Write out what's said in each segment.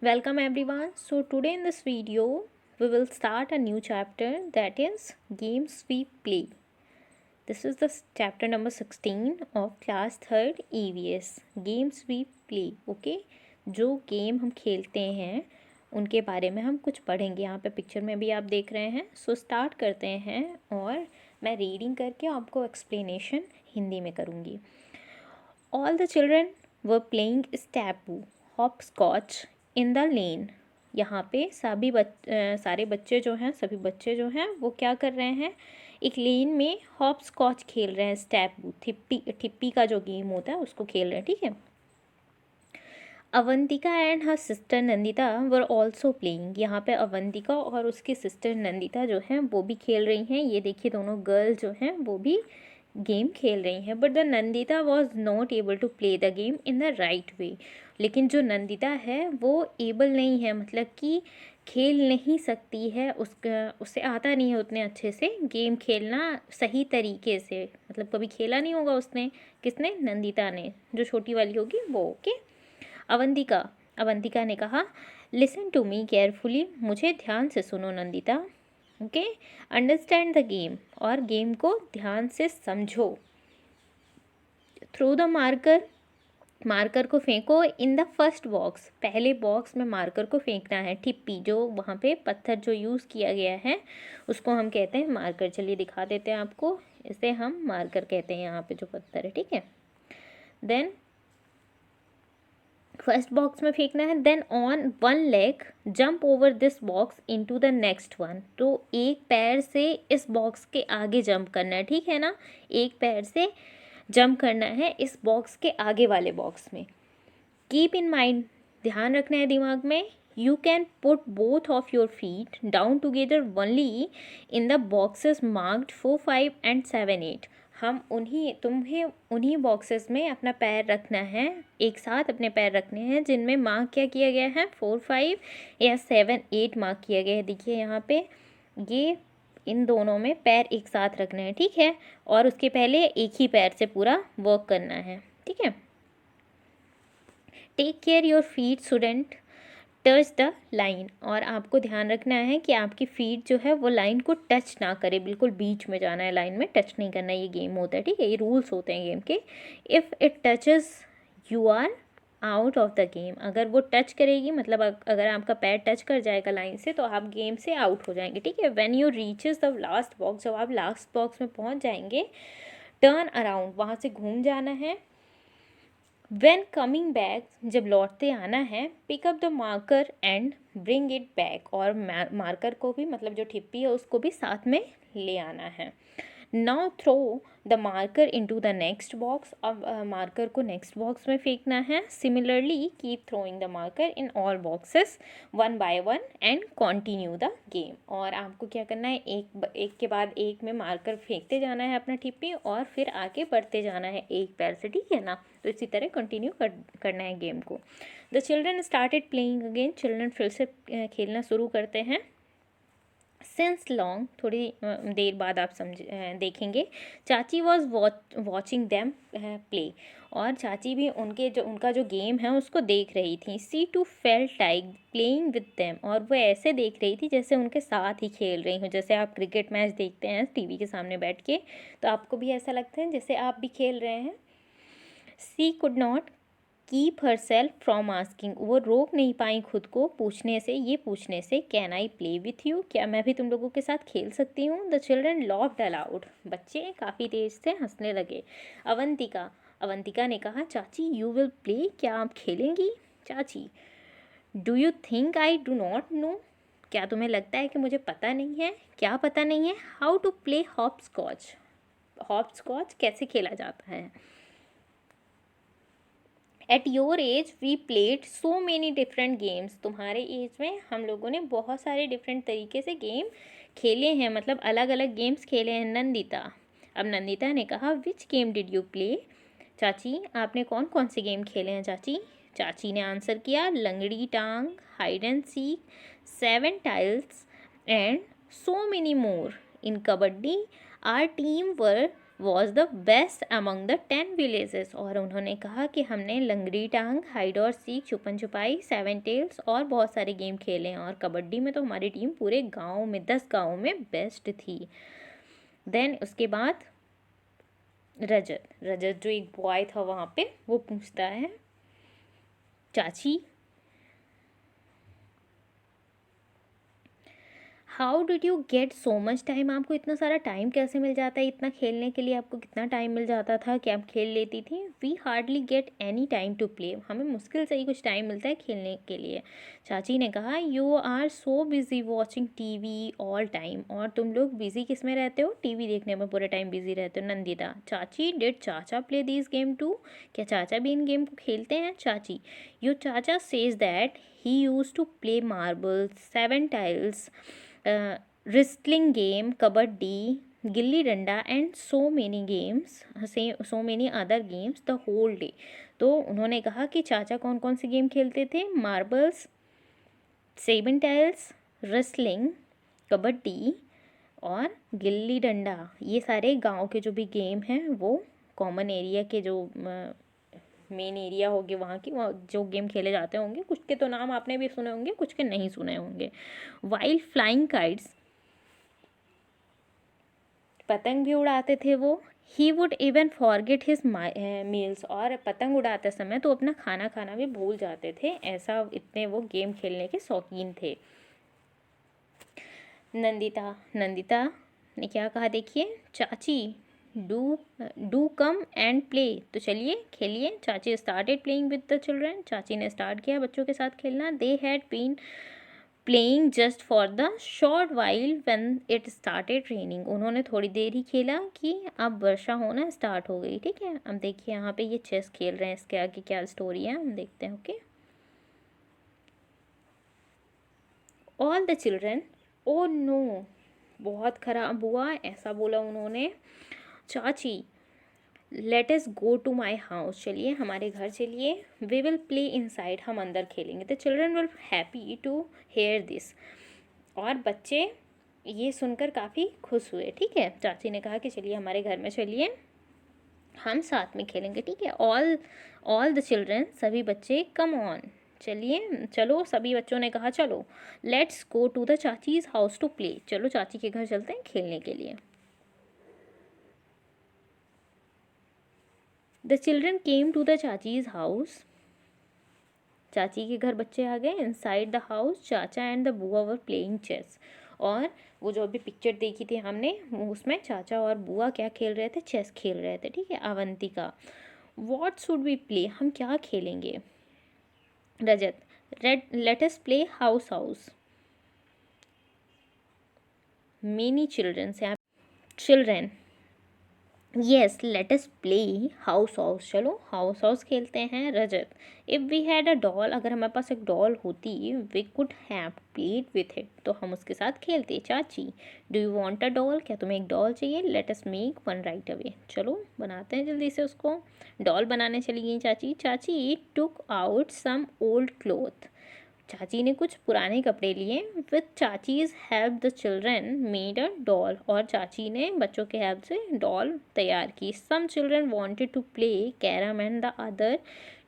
Welcome everyone. So today in this video we will start a new chapter, that is games we play. This is the chapter number 16 of class 3rd EVS, games we play. Okay, जो game हम खेलते हैं उनके बारे में हम कुछ पढ़ेंगे. यहाँ पे पिक्चर में भी आप देख रहे हैं. सो स्टार्ट करते हैं और मैं रीडिंग करके आपको एक्सप्लेनेशन हिंदी में करूँगी. All the children were playing stapu hopscotch in the lane. यहाँ पे सारे बच्चे जो हैं वो क्या कर रहे हैं, एक लेन में हॉप स्कॉच खेल रहे हैं. स्टैपू ठिप्पी का जो गेम होता है उसको खेल रहे हैं. ठीक है. Avantika and her sister Nandita were also playing. यहाँ पे अवंतिका और उसकी सिस्टर नंदिता जो हैं वो भी खेल रही हैं. ये देखिए दोनों गर्ल जो हैं वो भी गेम खेल रही हैं. But the Nandita was not able to play the game in the right way. लेकिन जो नंदिता है वो एबल नहीं है, मतलब कि खेल नहीं सकती है. उससे आता नहीं है उतने अच्छे से गेम खेलना सही तरीके से. मतलब कभी खेला नहीं होगा उसने. किसने? नंदिता ने. जो छोटी वाली होगी वो. ओके. अवंतिका ने कहा, लिसन टू मी केयरफुली. मुझे ध्यान से सुनो Nandita. Okay. Understand the game. और गेम को ध्यान से समझो. थ्रो द मार्कर को फेंको इन द फर्स्ट बॉक्स. पहले बॉक्स में मार्कर को फेंकना है. ठिप्पी जो वहाँ पे पत्थर जो यूज़ किया गया है उसको हम कहते हैं मार्कर. चलिए दिखा देते हैं आपको. इसे हम मार्कर कहते हैं यहाँ पे जो पत्थर है. ठीक है. देन फर्स्ट बॉक्स में फेंकना है. Then on one leg jump over this box into the next one. तो एक पैर से इस बॉक्स के आगे जंप करना है. ठीक है ना. एक पैर से जंप करना है इस बॉक्स के आगे वाले बॉक्स में. Keep in mind. ध्यान रखना है दिमाग में. You can put both of your feet down together only in the boxes marked 4, 5 and 7, 8. तुम्हें उन्हीं बॉक्सेस में अपना पैर रखना है. एक साथ अपने पैर रखने हैं जिनमें मार्क क्या किया गया है, 4, 5 या 7, 8 मार्क किया गया है. देखिए यहाँ पे ये इन दोनों में पैर एक साथ रखने हैं. ठीक है. और उसके पहले एक ही पैर से पूरा वर्क करना है. ठीक है. Take care your feet shouldn't touch the line. और आपको ध्यान रखना है कि आपकी फीट जो है वो लाइन को टच ना करे. बिल्कुल बीच में जाना है, लाइन में टच नहीं करना. ये गेम होता है. ठीक है. ये रूल्स होते हैं गेम के. If it touches you are out of the game. अगर वो टच करेगी, मतलब अगर आपका पैर टच कर जाएगा लाइन से तो आप गेम से आउट हो जाएंगे. ठीक है. When you reaches the last box. जब आप लास्ट बॉक्स में पहुंच जाएंगे, टर्न अराउंड. वहाँ से घूम जाना है. When coming back, जब लौटते आना है, pick up the marker and bring it back. और मार्कर को भी, मतलब जो ठिप्पी है उसको भी साथ में ले आना है. Now throw the marker into the next box. अब मार्कर को नेक्स्ट बॉक्स में फेंकना है. Similarly keep throwing the marker in all boxes one by one and continue the game. और आपको क्या करना है, एक के बाद एक में मार्कर फेंकते जाना है अपना ठिप्पी और फिर आगे बढ़ते जाना है एक पैर से. ठीक है ना. तो इसी तरह कंटिन्यू करना है गेम को. The children started playing again. Children फिर से खेलना शुरू करते हैं. Since long. थोड़ी देर बाद आप देखेंगे. चाची वॉज वॉचिंग दैम प्ले. और चाची भी उनका जो गेम है उसको देख रही थी. She too felt like playing with them. और वो ऐसे देख रही थी जैसे उनके साथ ही खेल रही हूँ. जैसे आप क्रिकेट मैच देखते हैं टीवी के सामने बैठ के, तो आपको भी ऐसा लगता है जैसे आप भी खेल रहे हैं. She could not keep herself from asking. वो रोक नहीं पाई खुद को पूछने से, can I play with you. क्या मैं भी तुम लोगों के साथ खेल सकती हूँ. The children laughed allowed. बच्चे काफ़ी तेज से हंसने लगे. अवंतिका ने कहा, चाची यू विल प्ले. क्या आप खेलेंगी. चाची, do you think I do not know. क्या तुम्हें लगता है कि मुझे पता नहीं है. क्या पता नहीं है. How to play hopscotch कैसे खेला जाता है. At your age we played so many different games. तुम्हारे एज में हम लोगों ने बहुत सारे डिफरेंट तरीके से गेम खेले हैं, मतलब अलग अलग गेम्स खेले हैं. नंदिता. अब नंदिता ने कहा, विच गेम डिड यू प्ले. चाची, आपने कौन कौन से गेम खेले हैं चाची. चाची ने आंसर किया, लंगड़ी टांग, hide and seek, 7 tiles and so many more. In kabaddi our team were was the best among the 10 villages. और उन्होंने कहा कि हमने लंगड़ी टांग, हाइड और सीख, छुपन छुपाई, 7 टेल्स और बहुत सारे गेम खेले हैं, और कबड्डी में तो हमारी टीम पूरे गांव में 10 गाँव में बेस्ट थी। देन उसके बाद रजत रजत जो एक बॉय था वहाँ पे, वो पूछता है चाची, how did you get so much time, आपको इतना सारा टाइम कैसे मिल जाता है, इतना खेलने के लिए आपको कितना टाइम मिल जाता था कि आप खेल लेती थी। We hardly get any time to play, हमें मुश्किल से ही कुछ टाइम मिलता है खेलने के लिए। चाची ने कहा, you are so busy watching TV all time, और तुम लोग बिजी किस में रहते हो, टीवी देखने में पूरे टाइम बिजी रहते हो। नंदिता, चाची, डिड चाचा प्ले दिस गेम टू, क्या चाचा भी इन गेम को खेलते हैं। Chachi, your chacha says that he use to play marbles, 7 tiles, wrestling game, kabaddi, gilli danda and so many games, so many other games the whole day. तो उन्होंने कहा कि चाचा कौन कौन से गेम खेलते थे, मार्बल्स, 7 टाइल्स, रेसलिंग, कबड्डी और गिल्ली डंडा। ये सारे गांव के जो भी गेम हैं वो कॉमन एरिया के जो मेन एरिया होगी वहाँ की, वहाँ जो गेम खेले जाते होंगे, कुछ के तो नाम आपने भी सुने होंगे, कुछ के नहीं सुने होंगे। वाइल फ्लाइंग काइट्स, पतंग भी उड़ाते थे वो। He would even forget his meals, और पतंग उड़ाते समय तो अपना खाना खाना भी भूल जाते थे, ऐसा इतने वो गेम खेलने के शौकीन थे। नंदिता ने क्या कहा देखिए, चाची डू कम एंड प्ले, तो चलिए खेलिए। Chachi started playing with the children, चाची ने स्टार्ट किया बच्चों के साथ खेलना। They had been playing just for the short while when it started raining, उन्होंने थोड़ी देर ही खेला कि अब वर्षा होना स्टार्ट हो गई। ठीक है, अब देखिए यहाँ पे ये चेस खेल रहे हैं, इसके आगे क्या स्टोरी है हम देखते हैं। Okay, all the children, oh no, बहुत खराब हुआ, ऐसा बोला उन्होंने। Chachi, let us go to my house, चलिए हमारे घर चलिए। वी विल प्ले इनसाइड, हम अंदर खेलेंगे। The children will happy to hear this, और बच्चे ये सुनकर काफ़ी खुश हुए। ठीक है, चाची ने कहा कि चलिए हमारे घर में चलिए, हम साथ में खेलेंगे। ठीक है, ऑल द चिल्ड्रन, सभी बच्चे, कम ऑन, चलिए चलो, सभी बच्चों ने कहा चलो। Let's go to the chachi's house to play, चलो चाची के घर चलते हैं खेलने के लिए। The children came to the chachi's house, चाची के घर बच्चे आ गए। Inside the house chacha and the bua were playing chess, और वो जो अभी पिक्चर देखी थी हमने, उसमें चाचा और बुआ क्या खेल रहे थे, चेस खेल रहे थे। ठीक है, Avantika, what should we play, हम क्या खेलेंगे। Rajat, let us play house house. Many children say, children, yes let us play house house, चलो हाउस हाउस खेलते हैं। Rajat, if we had a doll, अगर हमारे पास एक डॉल होती, we could have played with it, तो हम उसके साथ खेलते। Chachi, do you want a doll, क्या तुम्हें एक डॉल चाहिए। Let us make one right away, चलो बनाते हैं जल्दी से उसको। डॉल बनाने चली गई चाची। Chachi took out some old cloth, चाची ने कुछ पुराने कपड़े लिए। With chachi's help the children made a doll, और चाची ने बच्चों के हेल्प से डॉल तैयार की। Some children wanted to play carrom and the other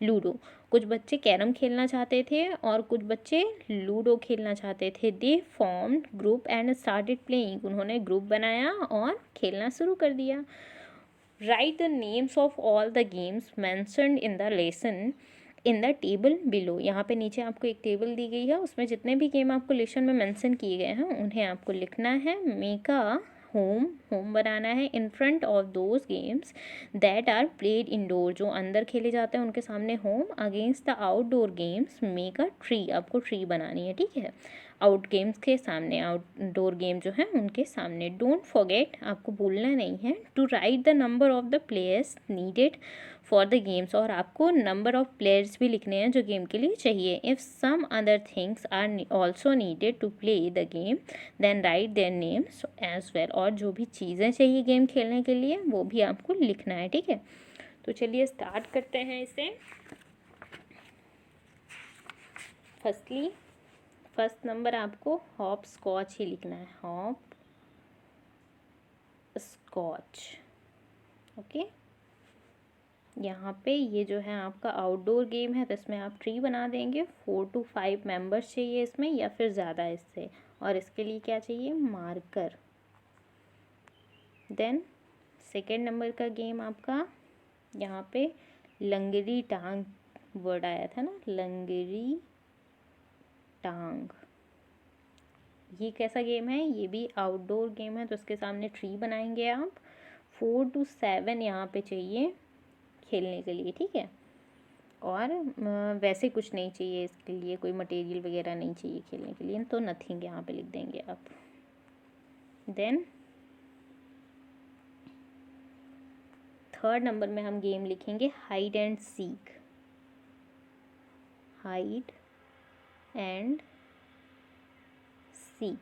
ludo, कुछ बच्चे कैरम खेलना चाहते थे और कुछ बच्चे लूडो खेलना चाहते थे। दे formed group and started playing, उन्होंने ग्रुप बनाया और खेलना शुरू कर दिया। Right the names of all the games mentioned in the lesson in the table below, यहाँ पे नीचे आपको एक टेबल दी गई है, उसमें जितने भी गेम आपको लेसन में मेंशन किए गए हैं उन्हें आपको लिखना है। मेक अ होम, होम बनाना है। In front of those games that are played indoor, जो अंदर खेले जाते हैं उनके सामने home. Against the outdoor games make a tree, आपको ट्री बनानी है। ठीक है, आउट गेम्स के सामने, आउटडोर गेम जो है उनके सामने। डोंट फॉरगेट, आपको भूलना नहीं है, to write the number of the players needed for the games, और आपको नंबर ऑफ प्लेयर्स भी लिखने हैं जो गेम के लिए चाहिए। If some other things are also needed to play the game then write their names as well, और जो भी चीज़ें चाहिए गेम खेलने के लिए वो भी आपको लिखना है। ठीक है, तो चलिए स्टार्ट करते हैं इसे। फर्स्ट नंबर आपको हॉप स्कॉच ही लिखना है, हॉप स्कॉच। ओके, यहाँ पे ये जो है आपका आउटडोर गेम है, तो इसमें आप ट्री बना देंगे। 4 to 5 मेंबर्स चाहिए इसमें या फिर ज़्यादा इससे, और इसके लिए क्या चाहिए, मार्कर। देन सेकेंड नंबर का गेम आपका यहाँ पे लंगड़ी टांग वर्ड आया था ना, लंगड़ी टांग। ये कैसा गेम है, ये भी आउटडोर गेम है, तो इसके सामने ट्री बनाएंगे आप। 4 to 7 यहाँ पे चाहिए खेलने के लिए, ठीक है। और वैसे कुछ नहीं चाहिए इसके लिए, कोई मटेरियल वगैरह नहीं चाहिए खेलने के लिए, तो नथिंग यहाँ पे लिख देंगे आप। देन थर्ड नंबर में हम गेम लिखेंगे hide and seek. Hide and seek.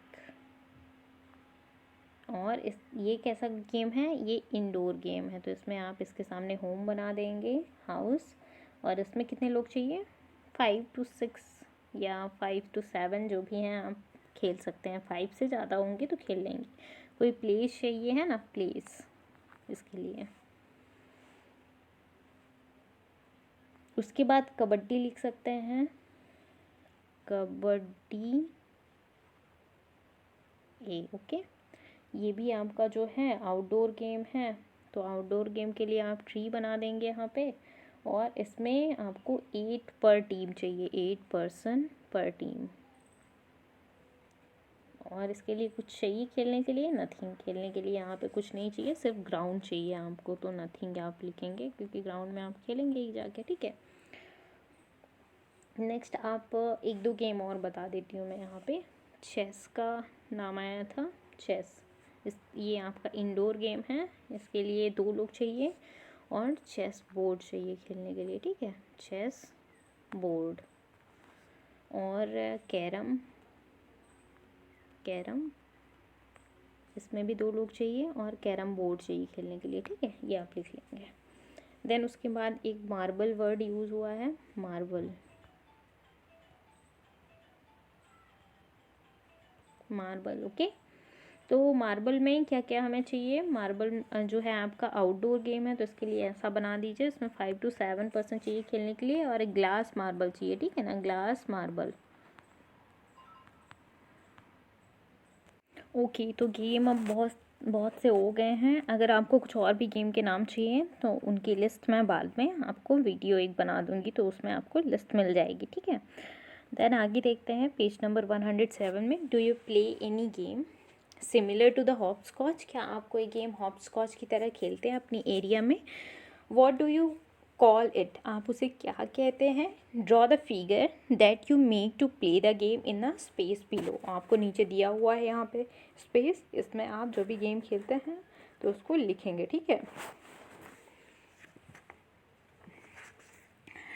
और ये कैसा गेम है, ये इंडोर गेम है, तो इसमें आप इसके सामने होम बना देंगे, हाउस। और इसमें कितने लोग चाहिए, 5 to 6 या 5 to 7 जो भी हैं आप खेल सकते हैं। 5 से ज़्यादा होंगे तो खेल लेंगे। कोई प्लेस चाहिए है ना, प्लेस इसके लिए। उसके बाद कबड्डी लिख सकते हैं, कबड्डी ए। ओके, ये भी आपका जो है आउटडोर गेम है, तो आउटडोर गेम के लिए आप ट्री बना देंगे यहाँ पे। और इसमें आपको 8 पर टीम चाहिए, 8 पर्सन पर टीम। और इसके लिए कुछ चाहिए खेलने के लिए, नथिंग। खेलने के लिए यहाँ पे कुछ नहीं चाहिए, सिर्फ ग्राउंड चाहिए आपको, तो नथिंग आप लिखेंगे क्योंकि ग्राउंड में आप खेलेंगे ही जाके, ठीक है। नेक्स्ट आप एक दो गेम और बता देती हूँ मैं यहाँ पे। चेस का नाम आया था, चेस। ये आपका इंडोर गेम है, इसके लिए 2 लोग चाहिए और चेस बोर्ड चाहिए खेलने के लिए, ठीक है। Chess board. और कैरम, कैरम इसमें भी 2 लोग चाहिए और कैरम बोर्ड चाहिए खेलने के लिए, ठीक है। ये आप लिख लेंगे। देन उसके बाद एक मार्बल वर्ड यूज़ हुआ है, मार्बल। Marble, okay. तो मार्बल में क्या क्या हमें चाहिए, मार्बल जो है आपका आउटडोर गेम है, तो इसके लिए ऐसा बना दीजिए। इसमें 5 to 7 चाहिए खेलने के लिए, और एक ग्लास मार्बल चाहिए, ठीक है ना, ग्लास मार्बल। ओके, तो गेम अब बहुत बहुत से हो गए हैं। अगर आपको कुछ और भी गेम के नाम चाहिए तो उनकी लिस्ट मैं बाद में आपको वीडियो एक बना दूंगी, तो उसमें आपको लिस्ट मिल जाएगी, ठीक है। देन आगे देखते हैं पेज नंबर 107 में, do you play any game similar to the hopscotch. क्या आप कोई गेम हॉप स्कॉच की तरह खेलते हैं अपनी एरिया में। What do you call it, आप उसे क्या कहते हैं। Draw the figure that you make to play the game in a space below. आपको नीचे दिया हुआ है यहाँ पे स्पेस, इसमें आप जो भी गेम खेलते हैं तो उसको लिखेंगे, ठीक है।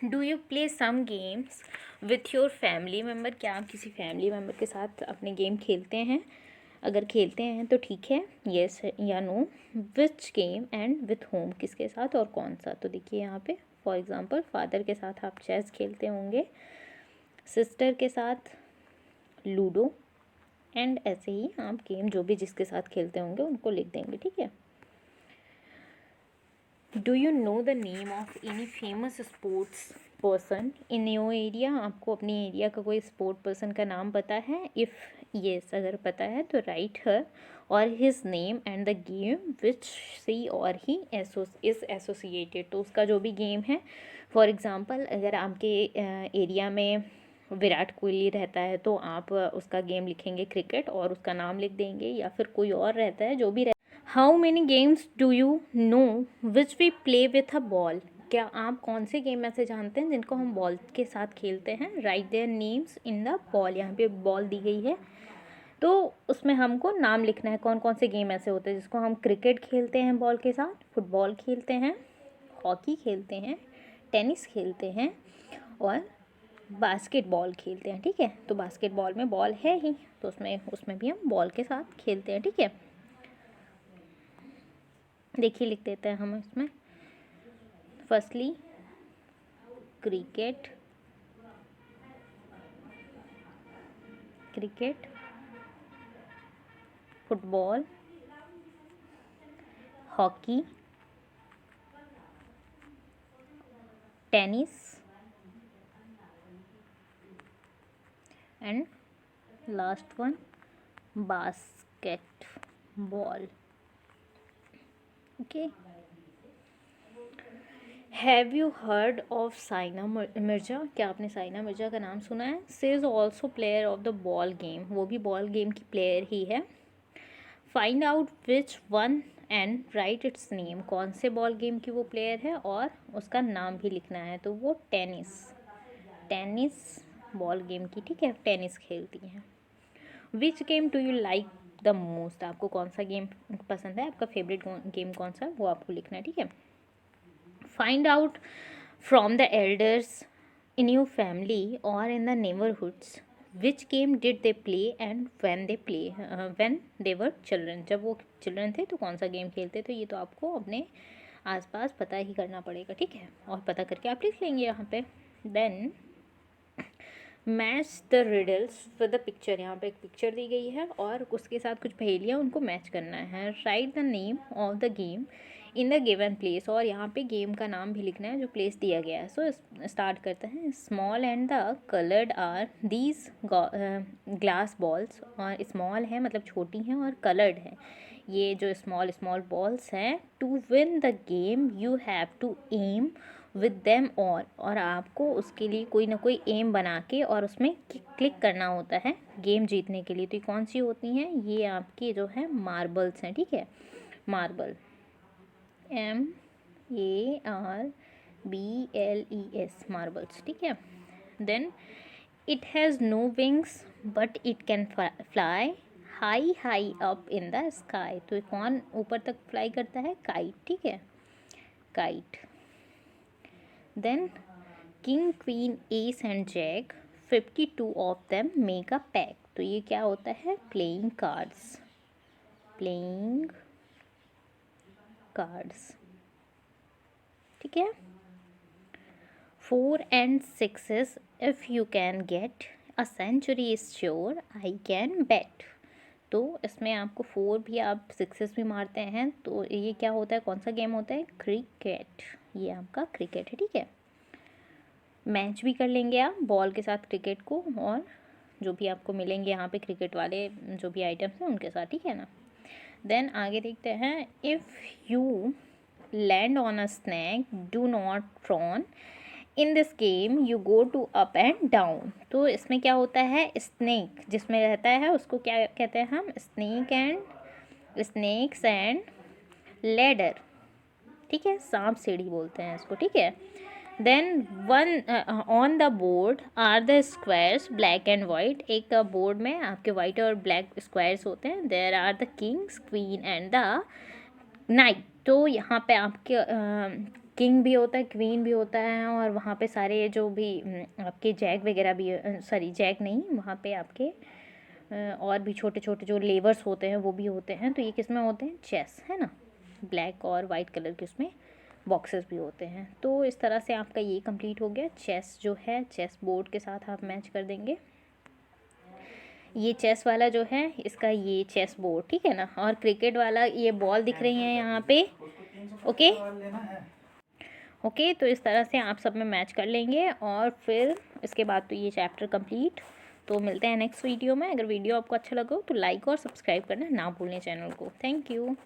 Do you play some games with your family member, क्या आप किसी फैमिली मेम्बर के साथ अपने गेम खेलते हैं। अगर खेलते हैं तो ठीक है, येस या no. Which game and with home, किसके साथ और कौन सा। तो देखिए यहाँ पे फॉर एग्जांपल फादर के साथ आप चेस खेलते होंगे, सिस्टर के साथ लूडो, एंड ऐसे ही आप गेम जो भी जिसके साथ खेलते होंगे उनको लिख देंगे, ठीक है। Do you know the name of any famous sports person in your area, आपको अपनी एरिया का कोई स्पोर्ट पर्सन का नाम पता है। इफ़ येस, अगर पता है तो write her or his name and the game which she or he is associated, तो उसका जो भी गेम है। फॉर एग्ज़ाम्पल अगर आपके एरिया में विराट कोहली रहता है तो आप उसका गेम लिखेंगे क्रिकेट और उसका नाम लिख देंगे, या फिर कोई और रहता है जो भी। How many games do you know which we play with a ball, क्या आप कौन से गेम ऐसे जानते हैं जिनको हम बॉल के साथ खेलते हैं। Right their names in the ball, यहाँ पे बॉल दी गई है तो उसमें हमको नाम लिखना है कौन कौन से गेम ऐसे होते हैं जिसको हम क्रिकेट खेलते हैं बॉल के साथ, फुटबॉल खेलते हैं, हॉकी खेलते हैं, टेनिस खेलते हैं और बास्केटबॉल खेलते हैं, ठीक है। तो बास्केटबॉल में बॉल है ही, तो उसमें उसमें भी हम बॉल के साथ खेलते हैं, ठीक है। देखिए लिख देते हैं हम इसमें। Firstly cricket, cricket, football, hockey, tennis and last one basketball. Okay, have you heard of Saina Mirza? क्या आपने साइना मिर्जा का नाम सुना है? She is also player of the ball game, वो भी बॉल गेम की प्लेयर ही है। Find out which one and right it's name, कौन से बॉल गेम की वो प्लेयर है और उसका नाम भी लिखना है। तो वो टेनिस बॉल गेम की, ठीक है, टेनिस खेलती हैं। Which game do you like the most, आपको कौन सा गेम पसंद है, आपका फेवरेट गेम कौन सा, वो आपको लिखना है, ठीक है। Find out from the elders in your family or in the neighbourhoods which game did they play and when they were children, जब वो चिल्ड्रन थे तो कौन सा गेम खेलते। तो ये तो आपको अपने आसपास पता ही करना पड़ेगा, ठीक है, और पता करके आप लिख लेंगे यहाँ पे। Then match the riddles with the picture, यहाँ पे एक पिक्चर दी गई है और उसके साथ कुछ पहेलियाँ, उनको मैच करना है। Right the name of the game in the given place, और यहाँ पे गेम का नाम भी लिखना है जो प्लेस दिया गया है। सो स्टार्ट करते हैं। Small and the coloured are these glass balls, और स्मॉल है मतलब छोटी हैं और कलर्ड है, ये जो स्मॉल बॉल्स हैं। To win the game you have to aim with them और आपको उसके लिए कोई ना कोई एम बना के और उसमें क्लिक करना होता है गेम जीतने के लिए। तो ये कौन सी होती हैं, ये आपकी जो है मार्बल्स हैं, ठीक है, मार्बल, MARBLES, मार्बल्स, ठीक है। Then it has no wings but it can fly high up in the sky, तो कौन ऊपर तक फ्लाई करता है, काइट, ठीक है, kite. Then king queen ace and jack 52 of them make a pack, तो ये क्या होता है, प्लेइंग कार्ड्स, ठीक है। 4 and 6 if you can get a century is sure I can bet, तो इसमें आपको 4 भी आप 6 भी मारते हैं, तो ये क्या होता है, कौन सा गेम होता है, क्रिकेट, ये आपका क्रिकेट है, ठीक है। मैच भी कर लेंगे आप बॉल के साथ क्रिकेट को, और जो भी आपको मिलेंगे यहाँ पे क्रिकेट वाले जो भी आइटम्स हैं उनके साथ, ठीक है ना। देन आगे देखते हैं। If you land on a snake do not frown in this game you go to up and down, तो इसमें क्या होता है, स्नेक जिसमें रहता है उसको क्या कहते हैं हम, स्नेक्स एंड लेडर, ठीक है, सांप सीढ़ी बोलते हैं इसको, ठीक है। Then one on the board are the squares black and white, एक बोर्ड में आपके वाइट और ब्लैक स्क्वायर्स होते हैं। There are the kings queen and the knight, तो यहाँ पे आपके किंग भी होता है, क्वीन भी होता है, और वहाँ पे सारे जो भी आपके जैक वगैरह भी, सॉरी जैक नहीं, वहाँ पे आपके और भी छोटे छोटे जो लेवर्स होते हैं वो भी होते हैं। तो ये किस में होते हैं, चेस, है ना, ब्लैक और वाइट कलर के उसमें बॉक्सेस भी होते हैं। तो इस तरह से आपका ये कंप्लीट हो गया। चेस जो है चेस बोर्ड के साथ आप मैच कर देंगे। ये चेस वाला जो है इसका ये चेस बोर्ड, ठीक है ना, और क्रिकेट वाला ये बॉल दिख रही है यहाँ पे, ओके। तो इस तरह से आप सब में मैच कर लेंगे और फिर इसके बाद तो ये चैप्टर कंप्लीट। तो मिलते हैं नेक्स्ट वीडियो में। अगर वीडियो आपको अच्छा लगा तो लाइक और सब्सक्राइब करना ना भूलें चैनल को। Thank you.